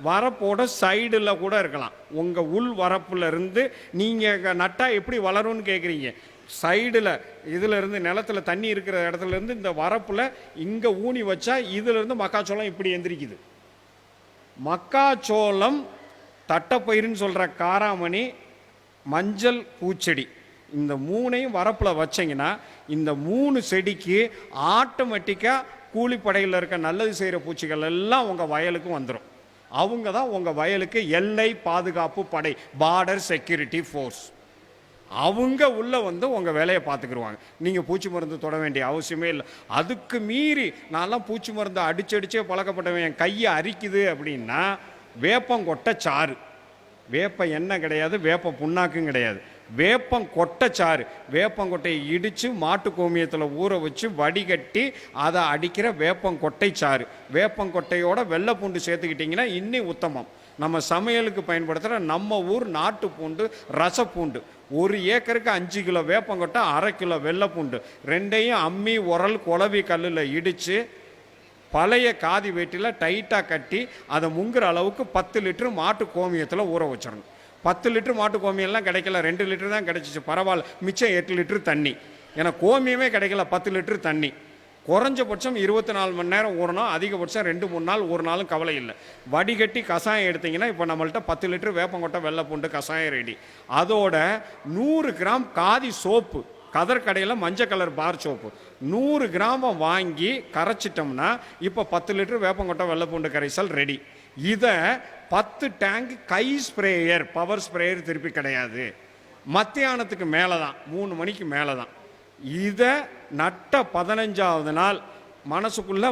வரப்போட சைடில் கூட இருக்கலாம். உங்கள் உள் வரப்புல இருந்து நீங்கள் நட்டால் எப்படி வளரும்னு கேட்குறீங்க. சைடில் இதிலிருந்து நிலத்தில் தண்ணி இருக்கிற இடத்துலேருந்து இந்த வரப்பில் இங்கே ஊனி வச்சா இதிலிருந்து மக்காச்சோளம் இப்படி எந்திரிக்குது. மக்காச்சோளம், தட்டைப்பயிறுன்னு சொல்கிற காராமணி, மஞ்சள் பூச்செடி, இந்த மூணையும் வரப்பில் வச்சிங்கன்னா இந்த 3 செடிக்கு ஆட்டோமேட்டிக்காக கூலிப்படையில் இருக்க நல்லது செய்கிற பூச்சிகள் எல்லாம் உங்கள் வயலுக்கு வந்துடும். அவங்க தான் உங்கள் வயலுக்கு எல்லை பாதுகாப்பு படை, பார்டர் செக்யூரிட்டி ஃபோர்ஸ். அவங்க உள்ளே வந்து உங்கள் வேலையை பார்த்துக்குருவாங்க. நீங்கள் பூச்சி மருந்து தொட வேண்டிய அவசியமே இல்லை. அதுக்கு மீறி நான்லாம் பூச்சி மருந்து அடிச்சே பழக்கப்பட்டவன், என் கையை அரிக்குது அப்படின்னா வேப்பங்கொட்டை சாறு, வேப்ப எண்ணெய் கிடையாது, வேப்ப புண்ணாக்கும் கிடையாது, வேப்பங்கொட்டைச்சாறு, வேப்பங்கொட்டையை இடித்து மாட்டு கோமியத்தில் ஊற வச்சு வடிகட்டி அதை அடிக்கிற வேப்பங்கொட்டைச்சாறு. வேப்பங்கொட்டையோட வெள்ளை பூண்டு சேர்த்துக்கிட்டிங்கன்னா இன்னும் உத்தமம். நம்ம சமையலுக்கு பயன்படுத்துகிற நம்ம ஊர் நாட்டு பூண்டு, ரசப்பூண்டு, 1 ஏக்கருக்கு 5 கிலோ வேப்பங்கொட்டை, 1/2 கிலோ வெள்ளைப்பூண்டு, ரெண்டையும் அம்மி, உரல், குழவி கல்லில் இடித்து பழைய காதி வேட்டியில் டைட்டாக கட்டி அதை முங்குற அளவுக்கு 10 லிட்டரு மாட்டு கோமியத்தில் ஊற வச்சிடணும். 10 லிட்டரு மாட்டு கோமியெல்லாம் கிடைக்கல, 2 லிட்டரு தான் கிடைச்சிச்சு, பரவாயில்ல, மிச்சம் 8 லிட்டரு தண்ணி. ஏன்னா கோமியமே கிடைக்கல, 10 லிட்டரு தண்ணி. குறைஞ்சபட்சம் 24 மணி நேரம் ஊறணும், அதிகபட்சம் 2-3 நாள் ஊறினாலும் கவலை இல்லை. வடிகட்டி கஷாயம் எடுத்திங்கன்னா இப்போ நம்மள்கிட்ட 10 லிட்டரு வேப்பங்கொட்டை வெள்ளை பூண்டு கஷாயம் ரெடி. அதோட 100 கிராம் காதி சோப்பு, கதர் கடையில் மஞ்சள் கலர் பார் சோப்பு 100 கிராம் வாங்கி கரைச்சிட்டோம்னா இப்போ 10 லிட்டரு வேப்பங்கொட்டை வெள்ளை பூண்டு கரைசல் ரெடி. இதை 10 டேங்க் கை ஸ்ப்ரேயர், பவர் ஸ்ப்ரேயர் திருப்பி கிடையாது, மத்தியானத்துக்கு மேலே தான், 3 மணிக்கு மேலே தான். இதை நட்ட 15ஆவது நாள் மனசுக்குள்ளே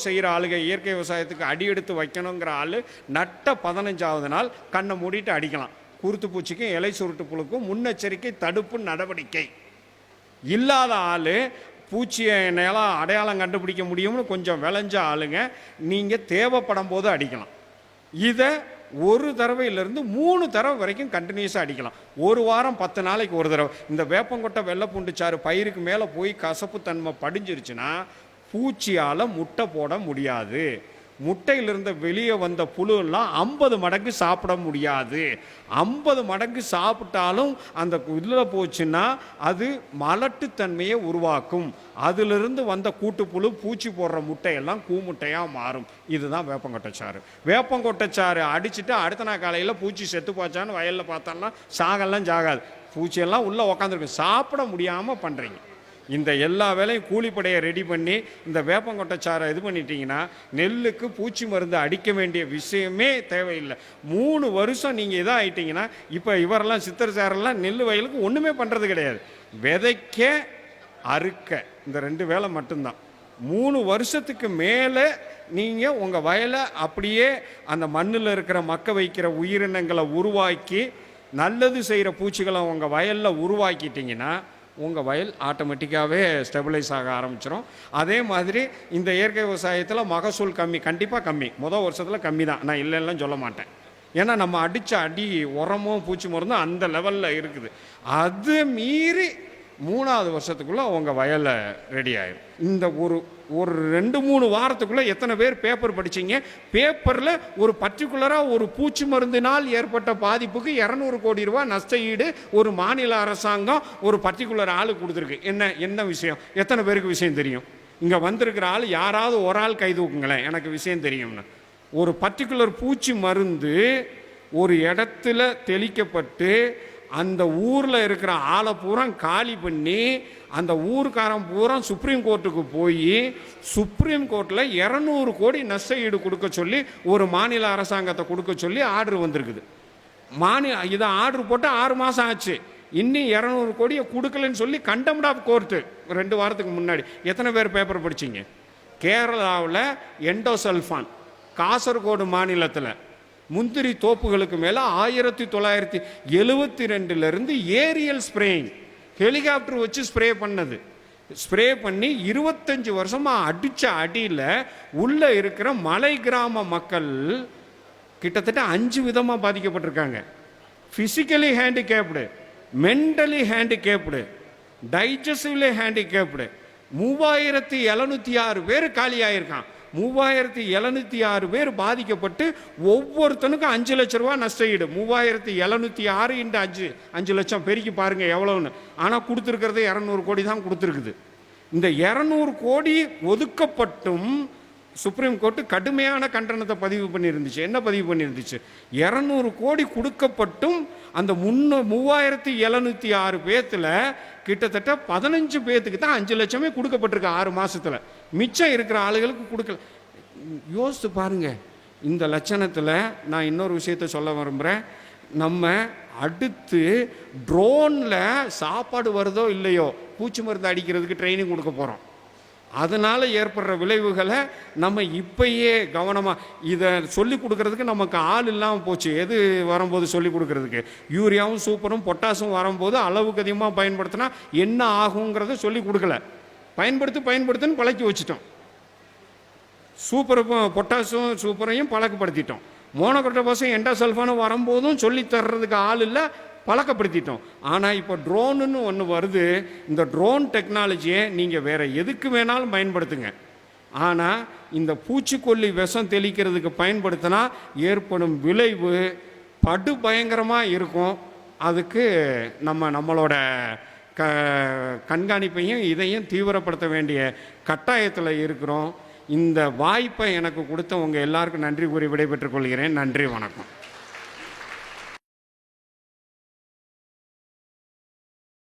செய்கிற ஆளுக, இயற்கை விவசாயத்துக்கு அடி எடுத்து வைக்கணுங்கிற ஆள் நட்ட 15ஆவது நாள் கண்ணை மூடிட்டு அடிக்கலாம். குருத்து பூச்சிக்கும் இலை சுருட்டு புழுக்கும் முன்னெச்சரிக்கை தடுப்பு நடவடிக்கை. இல்லாத ஆள் பூச்சியை என்னையெல்லாம் அடையாளம் கண்டுபிடிக்க முடியும்னு கொஞ்சம் விளைஞ்ச ஆளுங்க நீங்கள் தேவைப்படும் போது அடிக்கலாம். இதை 1 தடவையிலிருந்து 3 தடவை வரைக்கும் கண்டினியூஸாக அடிக்கலாம். 1 வாரம் 10 நாளைக்கு 1 தடவை. இந்த வேப்பங்கொட்டை வெள்ளை பூண்டு சாறு பயிருக்கு மேலே போய் கசப்பு தன்மை படிஞ்சிருச்சுன்னா பூச்சியால் முட்டை போட முடியாது. முட்டையிலிருந்து வெளியே வந்த புழுலாம் 50 மடங்கு சாப்பிட முடியாது. 50 மடங்கு சாப்பிட்டாலும் அந்த இதில் போச்சுன்னா அது மலட்டுத்தன்மையை உருவாக்கும். அதிலிருந்து வந்த கூட்டுப்புழு பூச்சி போடுற முட்டையெல்லாம் கூமுட்டையாக மாறும். இதுதான் வேப்பங்கொட்டைச்சாறு. வேப்பங்கொட்டைச்சாறு அடிச்சுட்டு அடுத்த நாள் காலையில் பூச்சி செத்து போச்சான்னு வயலில் பார்த்தோம்னா சாகெல்லாம் சாகாது, பூச்சியெல்லாம் உள்ளே உக்காந்துருக்கு, சாப்பிட முடியாமல் பண்ணுறீங்க. இந்த எல்லா வேலையும் கூலிப்படையை ரெடி பண்ணி இந்த வேப்பங்கொட்டைச்சாரை இது பண்ணிட்டீங்கன்னா நெல்லுக்கு பூச்சி மருந்து அடிக்க வேண்டிய விஷயமே தேவையில்லை. 3 வருஷம் நீங்கள் இதாக ஆகிட்டீங்கன்னா, இப்போ இவரெல்லாம் சித்தர் சாரெல்லாம் நெல் வயலுக்கு ஒன்றுமே பண்ணுறது கிடையாது, விதைக்க அறுக்க இந்த 2 வேலை மட்டும்தான். 3 வருஷத்துக்கு மேலே நீங்கள் உங்கள் வயலை அப்படியே அந்த மண்ணில் இருக்கிற மக்க வைக்கிற உயிரினங்களை உருவாக்கி நல்லது செய்கிற பூச்சிகளை உங்கள் வயலில் உருவாக்கிட்டிங்கன்னா உங்கள் வயல் ஆட்டோமேட்டிக்காகவே ஸ்டெபிளைஸ் ஆக ஆரம்பிச்சிடும். அதே மாதிரி இந்த இயற்கை விவசாயத்தில் மகசூல் கம்மி, கண்டிப்பாக கம்மி, முதல் வருஷத்தில் கம்மி தான், நான் இல்லைன்னா சொல்ல மாட்டேன். ஏன்னா நம்ம அடித்த அடி உரமும் பூச்சி மருந்தும் அந்த லெவலில் இருக்குது. அது மீறி 3ஆவது வருஷத்துக்குள்ளே உங்கள் வயலை ரெடி ஆயிடும். இந்த ஒரு 2-3 வாரத்துக்குள்ளே எத்தனை பேர் பேப்பர் படிச்சிங்க? பேப்பரில் ஒரு பர்டிகுலராக ஒரு பூச்சி மருந்தினால் ஏற்பட்ட பாதிப்புக்கு 200 கோடி ரூபா நஷ்ட ஈடு ஒரு மாநில அரசாங்கம் ஒரு பர்டிகுலர் ஆளுக்கு கொடுத்துருக்கு. என்ன விஷயம்? எத்தனை பேருக்கு விஷயம் தெரியும்? இங்கே வந்திருக்கிற ஆள் யாராவது ஒரு ஆள் கை தூக்குங்களேன், எனக்கு விஷயம் தெரியும்னு. ஒரு பர்டிகுலர் பூச்சி மருந்து ஒரு இடத்துல தெளிக்கப்பட்டு அந்த ஊரில் இருக்கிற ஆளை பூரா காலி பண்ணி அந்த ஊருக்காரன் பூரா சுப்ரீம் கோர்ட்டுக்கு போய் சுப்ரீம் கோர்ட்டில் 200 கோடி நஷ்ட ஈடு கொடுக்க சொல்லி ஒரு மாநில அரசாங்கத்தை கொடுக்க சொல்லி ஆர்டர் வந்திருக்குது. இதை ஆர்டர் போட்டு 6 மாதம் ஆச்சு, இன்னும் 200 கோடியை கொடுக்கலன்னு சொல்லி கண்டெம்ட் ஆஃப் கோர்ட்டு 2 வாரத்துக்கு முன்னாடி. எத்தனை பேர் பேப்பர் படிச்சிங்க? கேரளாவில் எண்டோசல்ஃபான், காசர்கோடு மாநிலத்தில் முந்திரி தோப்புகளுக்கு மேலே 1972 ஏரியல் ஸ்ப்ரேயிங், ஹெலிகாப்டர் வச்சு ஸ்ப்ரே பண்ணது. ஸ்ப்ரே பண்ணி 25 வருஷமாக அடித்த அடியில் உள்ளே இருக்கிற மலை கிராம மக்கள் கிட்டத்தட்ட 5 விதமாக பாதிக்கப்பட்டிருக்காங்க. Physically handicapped, mentally handicapped, digestively handicapped. 3706 பேர் காலியாயிருக்கான். 3706 பேர் பாதிக்கப்பட்டு ஒவ்வொருத்தனுக்கும் 5 லட்ச ரூபா நஷ்டஈடு. 3706 × 5 லட்சம் பெருக்கி பாருங்க எவ்வளவுன்னு. ஆனால் கொடுத்துருக்கிறது 200 கோடி தான் கொடுத்துருக்குது. இந்த 200 கோடி ஒதுக்கப்பட்டும் சுப்ரீம் கோர்ட்டு கடுமையான கண்டனத்தை பதிவு பண்ணியிருந்துச்சு. என்ன பதிவு பண்ணியிருந்துச்சு? 200 கோடி கொடுக்கப்பட்டும் அந்த 3706 பேத்துல கிட்டத்தட்ட 15 பேத்துக்கு தான் 5 லட்சமே கொடுக்கப்பட்டிருக்கு 6 மாசத்துல. மிச்சம் இருக்கிற ஆளுகளுக்கு கொடுக்கல. யோசித்து பாருங்க. இந்த லட்சணத்தில் நான் இன்னொரு விஷயத்த சொல்ல விரும்புகிறேன். நம்ம அடுத்து ட்ரோனில் சாப்பாடு வருதோ இல்லையோ பூச்சி மருந்து அடிக்கிறதுக்கு ட்ரைனிங் கொடுக்க போகிறோம். அதனால் ஏற்படுற விளைவுகளை நம்ம இப்பயே கவனமாக இதை சொல்லி கொடுக்கறதுக்கு நமக்கு ஆள் இல்லாமல் போச்சு. எது வரும்போது சொல்லி கொடுக்கறதுக்கு யூரியாவும் சூப்பரும் பொட்டாசும் வரும்போது அளவுக்கு அதிகமாக பயன்படுத்தினா என்ன ஆகுங்கிறத சொல்லி கொடுக்கல. பயன்படுத்துன்னு பழக்கி வச்சுட்டோம். பொட்டாசும் சூப்பரையும் பழக்கப்படுத்திட்டோம். மோனோக்ரோட்டோபாஸும் எண்டாசல்ஃபானும் வரும்போதும் சொல்லி தர்றதுக்கு ஆள் இல்லை, பழக்கப்படுத்திட்டோம். ஆனால் இப்போ ட்ரோனுன்னு ஒன்று வருது. இந்த ட்ரோன் டெக்னாலஜியை நீங்கள் வேறு எதுக்கு வேணாலும் பயன்படுத்துங்க. ஆனால் இந்த பூச்சிக்கொல்லி விஷம் தெளிக்கிறதுக்கு பயன்படுத்தினா ஏற்படும் விளைவு படு பயங்கரமாக இருக்கும். அதுக்கு நம்மளோட கண்காணிப்பையும் இதையும் தீவிரப்படுத்த வேண்டிய கட்டாயத்தில் இருக்கிறோம். இந்த வாய்ப்பை எனக்கு கொடுத்த உங்கள் எல்லாருக்கும் நன்றி கூறி விடைபெற்றுக் கொள்கிறேன். நன்றி, வணக்கம்.